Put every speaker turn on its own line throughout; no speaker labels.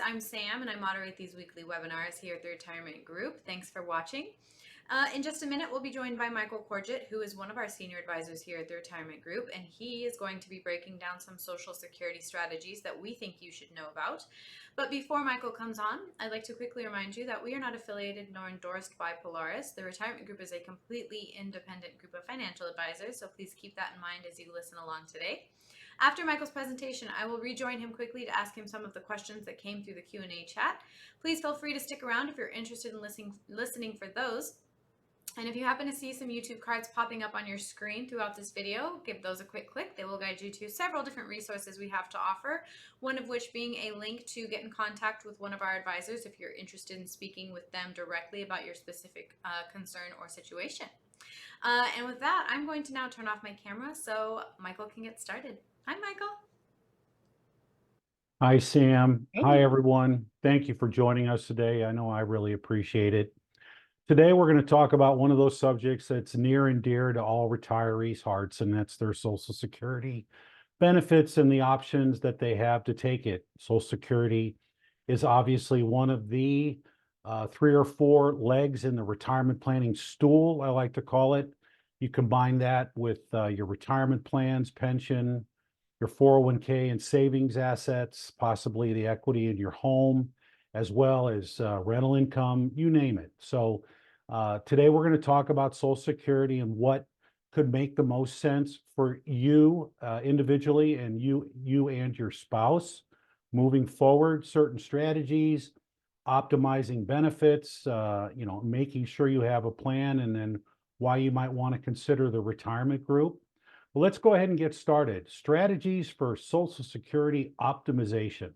I'm Sam, and I moderate these weekly webinars here at the Retirement Group. Thanks for watching. In just a minute, we'll be joined by Michael Corgiat, who is one of our senior advisors here at the Retirement Group, and he is going to be breaking down some Social Security strategies that we think you should know about. But before Michael comes on, I'd like to quickly remind you that we are not affiliated nor endorsed by Polaris. The Retirement Group is a completely independent group of financial advisors, so please keep that in mind as you listen along today. After Michael's presentation, I will rejoin him quickly to ask him some of the questions that came through the Q&A chat. Please feel free to stick around if you're interested in listening for those. And if you happen to see some YouTube cards popping up on your screen throughout this video, give those a quick click. They will guide you to several different resources we have to offer, one of which being a link to get in contact with one of our advisors if you're interested in speaking with them directly about your specific concern or situation. And with that, I'm going to now turn off my camera so Michael can get started. Hi, Michael.
Hi, Sam.
Hey.
Hi, everyone. Thank you for joining us today. I know I really appreciate it. Today, we're going to talk about one of those subjects that's near and dear to all retirees' hearts, and that's their Social Security benefits and the options that they have to take it. Social Security is obviously one of the 3 or 4 legs in the retirement planning stool, I like to call it. You combine that with your retirement plans, pension, your 401k and savings assets, possibly the equity in your home, as well as rental income, you name it. So today we're going to talk about Social Security and what could make the most sense for you individually and you and your spouse moving forward, certain strategies, optimizing benefits, making sure you have a plan, and then why you might want to consider the retirement group. Well, let's go ahead and get started. Strategies for Social Security optimization.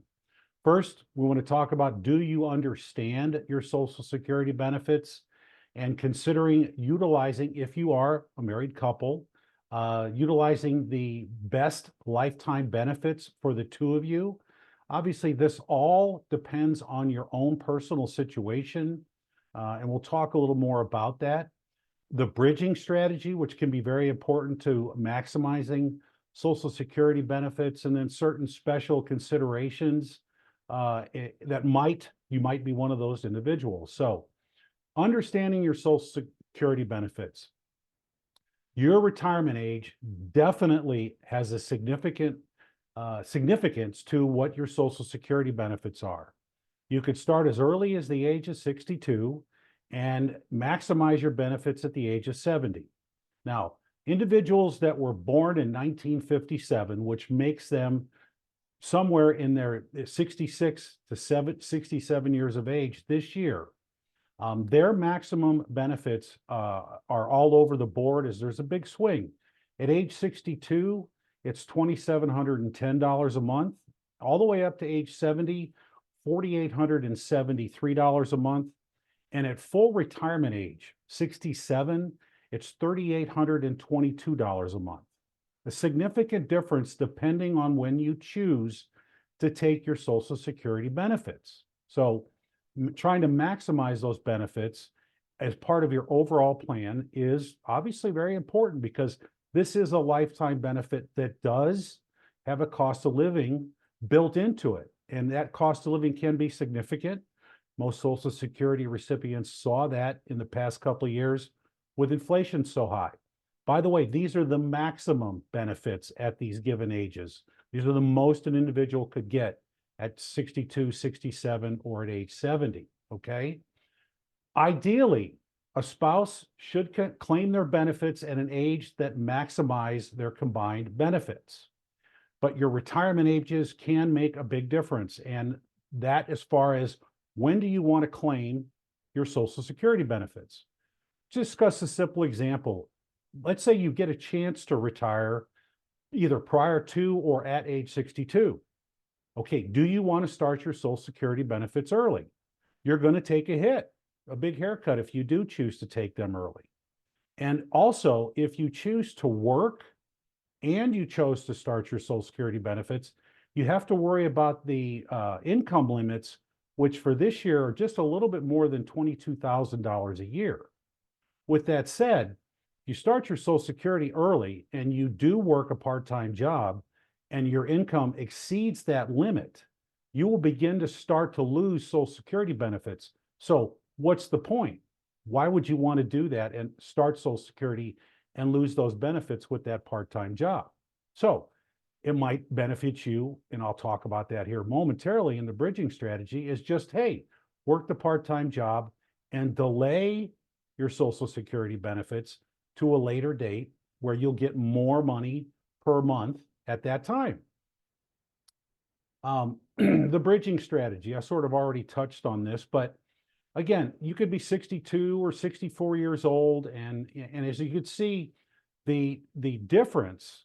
First, we want to talk about, do you understand your Social Security benefits? And considering utilizing, if you are a married couple, utilizing the best lifetime benefits for the two of you. Obviously, this all depends on your own personal situation, and we'll talk a little more about that. The bridging strategy, which can be very important to maximizing Social Security benefits, and then certain special considerations that you might be one of those individuals. So understanding your Social Security benefits. Your retirement age definitely has a significant significance to what your Social Security benefits are. You could start as early as the age of 62 and maximize your benefits at the age of 70. Now, individuals that were born in 1957, which makes them somewhere in their 66 to 67 years of age this year, their maximum benefits are all over the board as there's a big swing. At age 62, it's $2,710 a month, all the way up to age 70, $4,873 a month. And at full retirement age, 67, it's $3,822 a month. A significant difference depending on when you choose to take your Social Security benefits. So trying to maximize those benefits as part of your overall plan is obviously very important, because this is a lifetime benefit that does have a cost of living built into it. And that cost of living can be significant. Most Social Security recipients saw that in the past couple of years with inflation so high. By the way, these are the maximum benefits at these given ages. These are the most an individual could get at 62, 67, or at age 70, okay? Ideally, a spouse should claim their benefits at an age that maximize their combined benefits. But your retirement ages can make a big difference, and that as far as when do you want to claim your Social Security benefits? Discuss a simple example. Let's say you get a chance to retire either prior to or at age 62. Okay, do you want to start your Social Security benefits early? You're going to take a hit, a big haircut, if you do choose to take them early. And also, if you choose to work and you chose to start your Social Security benefits, you have to worry about the income limits, which for this year are just a little bit more than $22,000 a year. With that said, you start your Social Security early and you do work a part-time job and your income exceeds that limit, you will begin to start to lose Social Security benefits. So what's the point? Why would you want to do that and start Social Security and lose those benefits with that part-time job? So it might benefit you, and I'll talk about that here momentarily in the bridging strategy, is just, hey, work the part-time job and delay your Social Security benefits to a later date where you'll get more money per month at that time. The bridging strategy, I sort of already touched on this, but again, you could be 62 or 64 years old, and as you could see, the difference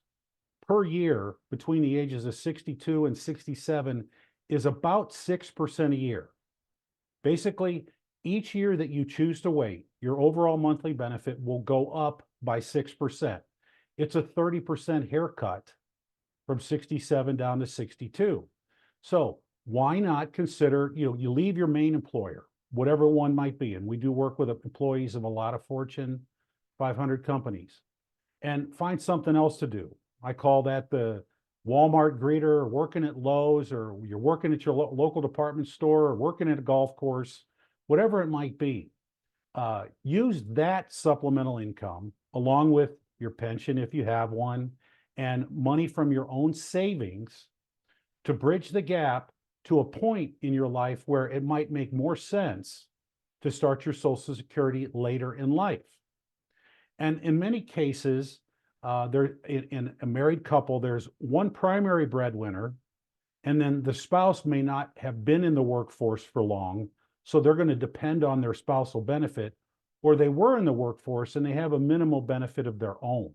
per year between the ages of 62 and 67 is about 6% a year. Basically, each year that you choose to wait, your overall monthly benefit will go up by 6%. It's a 30% haircut from 67 down to 62. So why not consider, you leave your main employer, whatever one might be, and we do work with employees of a lot of Fortune 500 companies, and find something else to do. I call that the Walmart greeter, or working at Lowe's, or you're working at your local department store, or working at a golf course, whatever it might be. Use that supplemental income along with your pension if you have one, and money from your own savings to bridge the gap to a point in your life where it might make more sense to start your Social Security later in life. And in many cases, in a married couple, there's one primary breadwinner, and then the spouse may not have been in the workforce for long, so they're going to depend on their spousal benefit, or they were in the workforce and they have a minimal benefit of their own.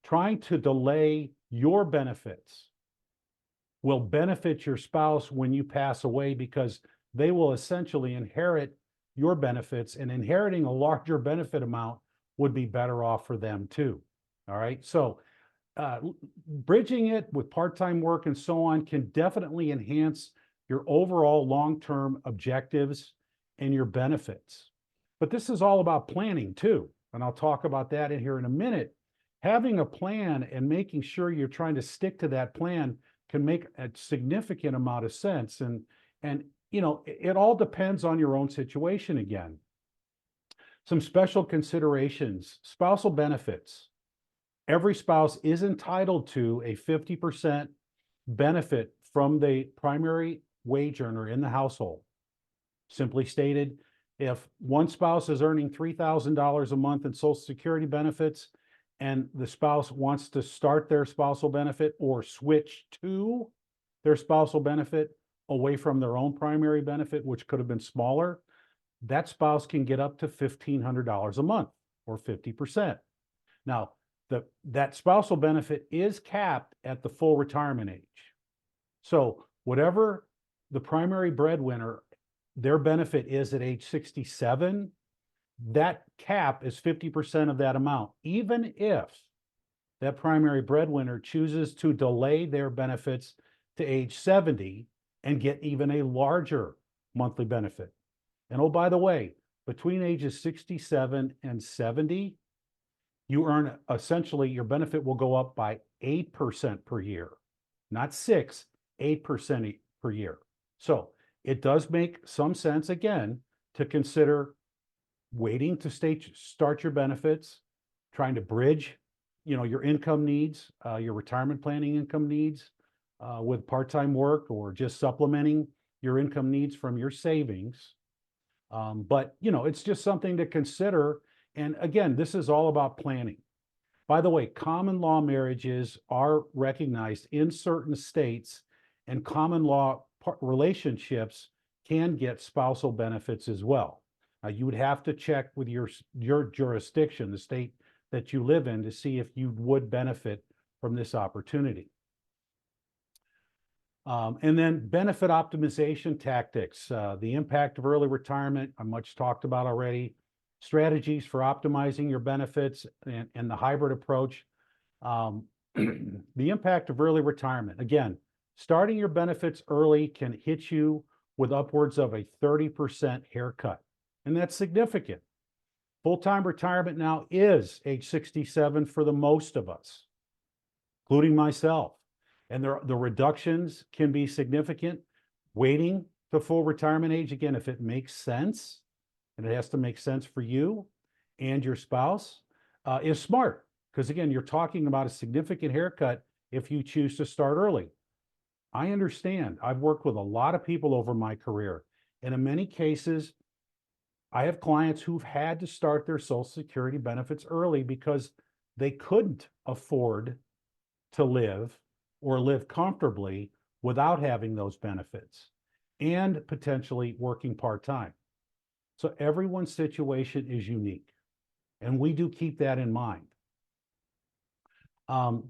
Trying to delay your benefits will benefit your spouse when you pass away, because they will essentially inherit your benefits, and inheriting a larger benefit amount would be better off for them too. All right. So bridging it with part-time work and so on can definitely enhance your overall long-term objectives and your benefits. But this is all about planning too. And I'll talk about that in here in a minute. Having a plan and making sure you're trying to stick to that plan can make a significant amount of sense. And it all depends on your own situation again. Some special considerations: spousal benefits. Every spouse is entitled to a 50% benefit from the primary wage earner in the household. Simply stated, if one spouse is earning $3,000 a month in Social Security benefits, and the spouse wants to start their spousal benefit or switch to their spousal benefit away from their own primary benefit, which could have been smaller, that spouse can get up to $1,500 a month, or 50%. Now, that spousal benefit is capped at the full retirement age. So whatever the primary breadwinner, their benefit is at age 67, that cap is 50% of that amount, even if that primary breadwinner chooses to delay their benefits to age 70 and get even a larger monthly benefit. And oh, by the way, between ages 67 and 70, you earn, essentially, your benefit will go up by 8% per year, not 6, 8% per year. So it does make some sense, again, to consider waiting to start your benefits, trying to bridge, your income needs, your retirement planning income needs with part-time work, or just supplementing your income needs from your savings. But it's just something to consider. And again, this is all about planning. By the way, common law marriages are recognized in certain states, and common law relationships can get spousal benefits as well. You would have to check with your jurisdiction, the state that you live in, to see if you would benefit from this opportunity. And then benefit optimization tactics. The impact of early retirement, I much talked about already. Strategies for optimizing your benefits and the hybrid approach. The impact of early retirement. Again, starting your benefits early can hit you with upwards of a 30% haircut. And that's significant. Full-time retirement now is age 67 for the most of us, including myself. And the reductions can be significant. Waiting to full retirement age, again, if it makes sense, and it has to make sense for you and your spouse, is smart. Because again, you're talking about a significant haircut if you choose to start early. I understand. I've worked with a lot of people over my career, and in many cases, I have clients who've had to start their Social Security benefits early because they couldn't afford to live or live comfortably without having those benefits and potentially working part-time. So everyone's situation is unique, and we do keep that in mind.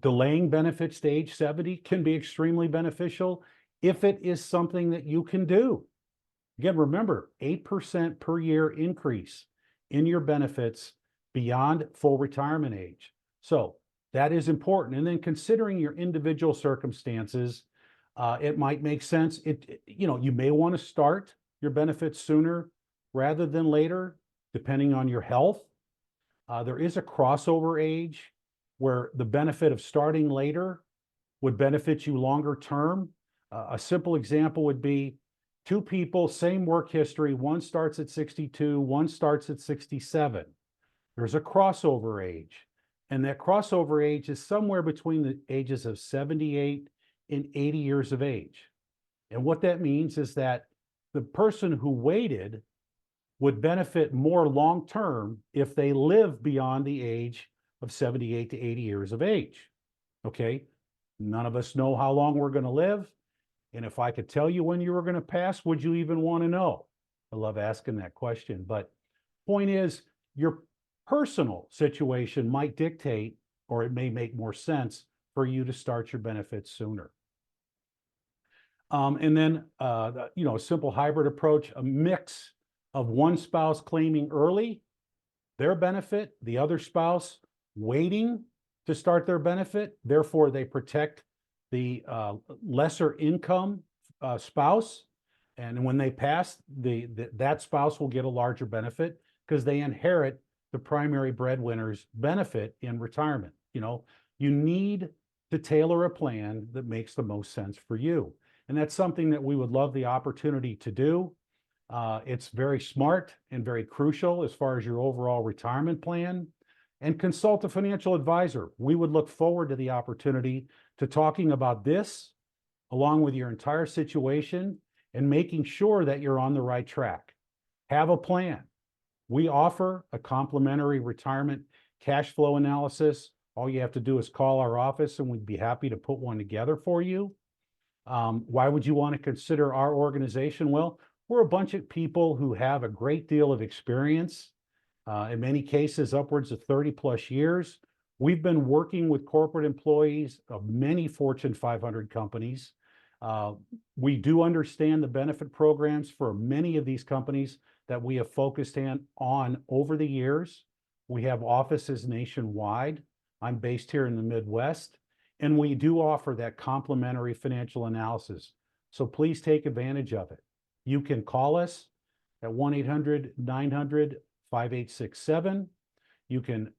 Delaying benefits to age 70 can be extremely beneficial if it is something that you can do. Again, remember, 8% per year increase in your benefits beyond full retirement age. So that is important. And then considering your individual circumstances, it might make sense. You may want to start your benefits sooner rather than later, depending on your health. There is a crossover age where the benefit of starting later would benefit you longer term. A simple example would be two people, same work history. One starts at 62, one starts at 67. There's a crossover age. And that crossover age is somewhere between the ages of 78 and 80 years of age. And what that means is that the person who waited would benefit more long-term if they live beyond the age of 78 to 80 years of age. Okay? None of us know how long we're going to live. And if I could tell you when you were going to pass, would you even want to know? I love asking that question. But point is, your personal situation might dictate, or it may make more sense for you to start your benefits sooner. And then, a simple hybrid approach, a mix of one spouse claiming early their benefit, the other spouse waiting to start their benefit. Therefore, they protect the lesser income spouse. And when they pass, that spouse will get a larger benefit because they inherit the primary breadwinner's benefit in retirement. You need to tailor a plan that makes the most sense for you. And that's something that we would love the opportunity to do. It's very smart and very crucial as far as your overall retirement plan. And consult a financial advisor. We would look forward to the opportunity to talking about this along with your entire situation and making sure that you're on the right track. Have a plan. We offer a complimentary retirement cash flow analysis. All you have to do is call our office and we'd be happy to put one together for you. Why would you want to consider our organization? Well, we're a bunch of people who have a great deal of experience, in many cases upwards of 30 plus years. We've been working with corporate employees of many Fortune 500 companies. We do understand the benefit programs for many of these companies that we have focused on over the years. We have offices nationwide. I'm based here in the Midwest, and we do offer that complimentary financial analysis. So please take advantage of it. You can call us at 1-800-900-5867. You can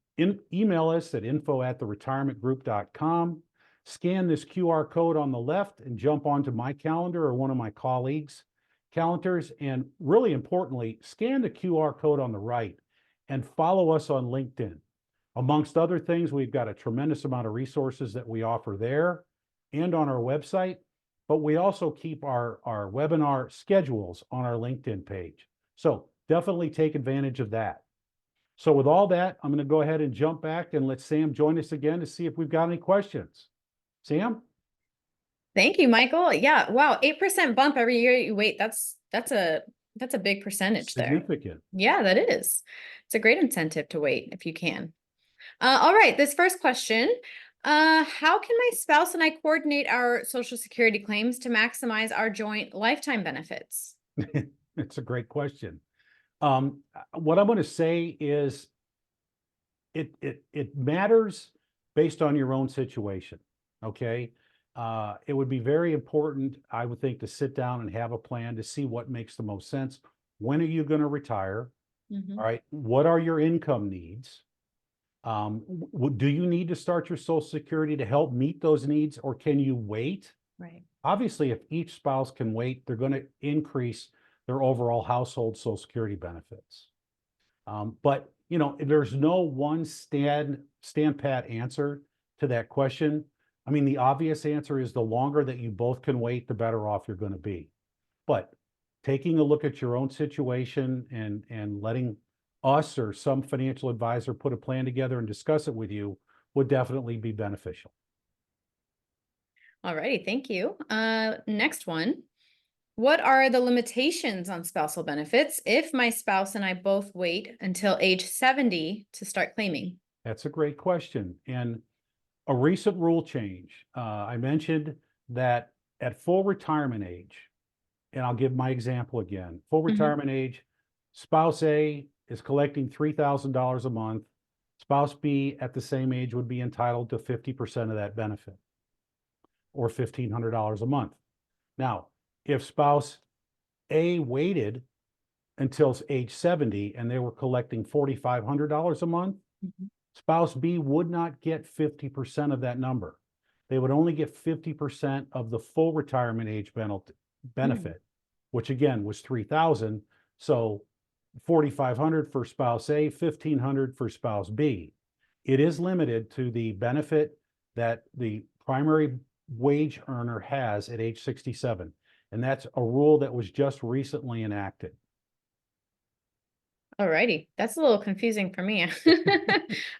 email us at info@theretirementgroup.com. Scan this QR code on the left and jump onto my calendar or one of my colleagues' calendars. And really importantly, scan the QR code on the right and follow us on LinkedIn. Amongst other things, we've got a tremendous amount of resources that we offer there and on our website, but we also keep our webinar schedules on our LinkedIn page. So definitely take advantage of that. So with all that, I'm going to go ahead and jump back and let Sam join us again to see if we've got any questions. Sam?
Thank you, Michael. Yeah. Wow. 8% bump every year you wait. That's a big percentage there.
Significant.
Yeah, that is. It's a great incentive to wait if you can. All right. This first question, how can my spouse and I coordinate our Social Security claims to maximize our joint lifetime benefits?
It's a great question. What I'm going to say is it matters based on your own situation. Okay. It would be very important, I would think, to sit down and have a plan to see what makes the most sense. When are you going to retire?
Mhm.
All right. What are your income needs? Do you need to start your Social Security to help meet those needs, or can you wait?
Right.
Obviously, if each spouse can wait, they're going to increase their overall household Social Security benefits. But there's no one stand pat answer to that question. I mean, the obvious answer is the longer that you both can wait, the better off you're going to be. But taking a look at your own situation and letting us or some financial advisor put a plan together and discuss it with you would definitely be beneficial.
All righty, thank you. Next one. What are the limitations on spousal benefits if my spouse and I both wait until age 70 to start claiming?
That's a great question. And a recent rule change, I mentioned that at full retirement age, and I'll give my example again, full retirement age, spouse A is collecting $3,000 a month. Spouse B at the same age would be entitled to 50% of that benefit, or $1,500 a month. Now, if spouse A waited until age 70 and they were collecting $4,500 a month, spouse B would not get 50% of that number. They would only get 50% of the full retirement age benefit, which again was $3,000. So $4,500 for spouse A, $1,500 for spouse B. It is limited to the benefit that the primary wage earner has at age 67. And that's a rule that was just recently enacted.
All righty. That's a little confusing for me.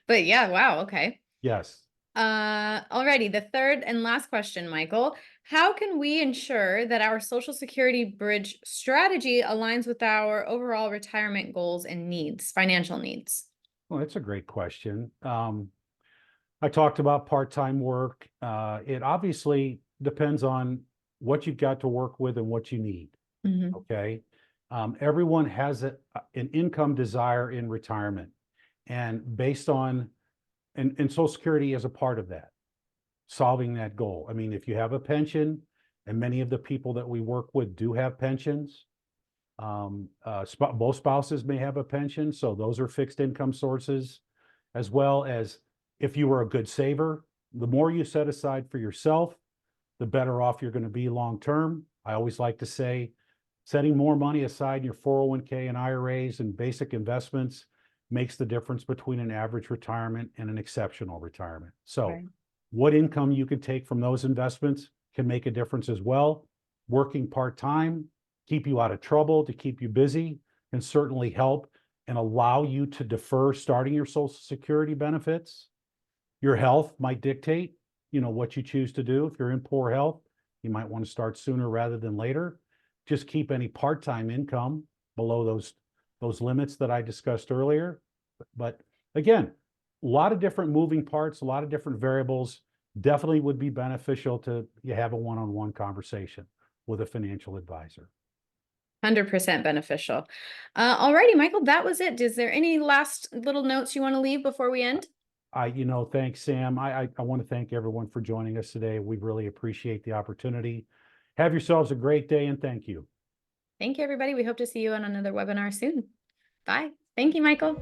But yeah, wow, okay.
Yes.
Alrighty, the third and last question, Michael. How can we ensure that our Social Security bridge strategy aligns with our overall retirement goals and needs, financial needs?
Well, that's a great question. I talked about part-time work. It obviously depends on what you've got to work with and what you need. Okay. Everyone has an income desire in retirement, and based on, and Social Security is a part of that, solving that goal. I mean, if you have a pension, and many of the people that we work with do have pensions, both spouses may have a pension, so those are fixed income sources, as well as if you were a good saver, the more you set aside for yourself, the better off you're going to be long term. I always like to say, setting more money aside in your 401k and IRAs and basic investments makes the difference between an average retirement and an exceptional retirement. So what income you can take from those investments can make a difference as well. Working part-time, keep you out of trouble, to keep you busy, can certainly help and allow you to defer starting your Social Security benefits. Your health might dictate, what you choose to do. If you're in poor health, you might want to start sooner rather than later. Just keep any part-time income below those limits that I discussed earlier. But again, a lot of different moving parts, a lot of different variables. Definitely would be beneficial to have a one-on-one conversation with a financial advisor.
100% beneficial. Alrighty, Michael, that was it. Is there any last little notes you want to leave before we end?
Thanks, Sam. I want to thank everyone for joining us today. We really appreciate the opportunity. Have yourselves a great day, and thank you.
Thank you, everybody. We hope to see you on another webinar soon. Bye. Thank you, Michael.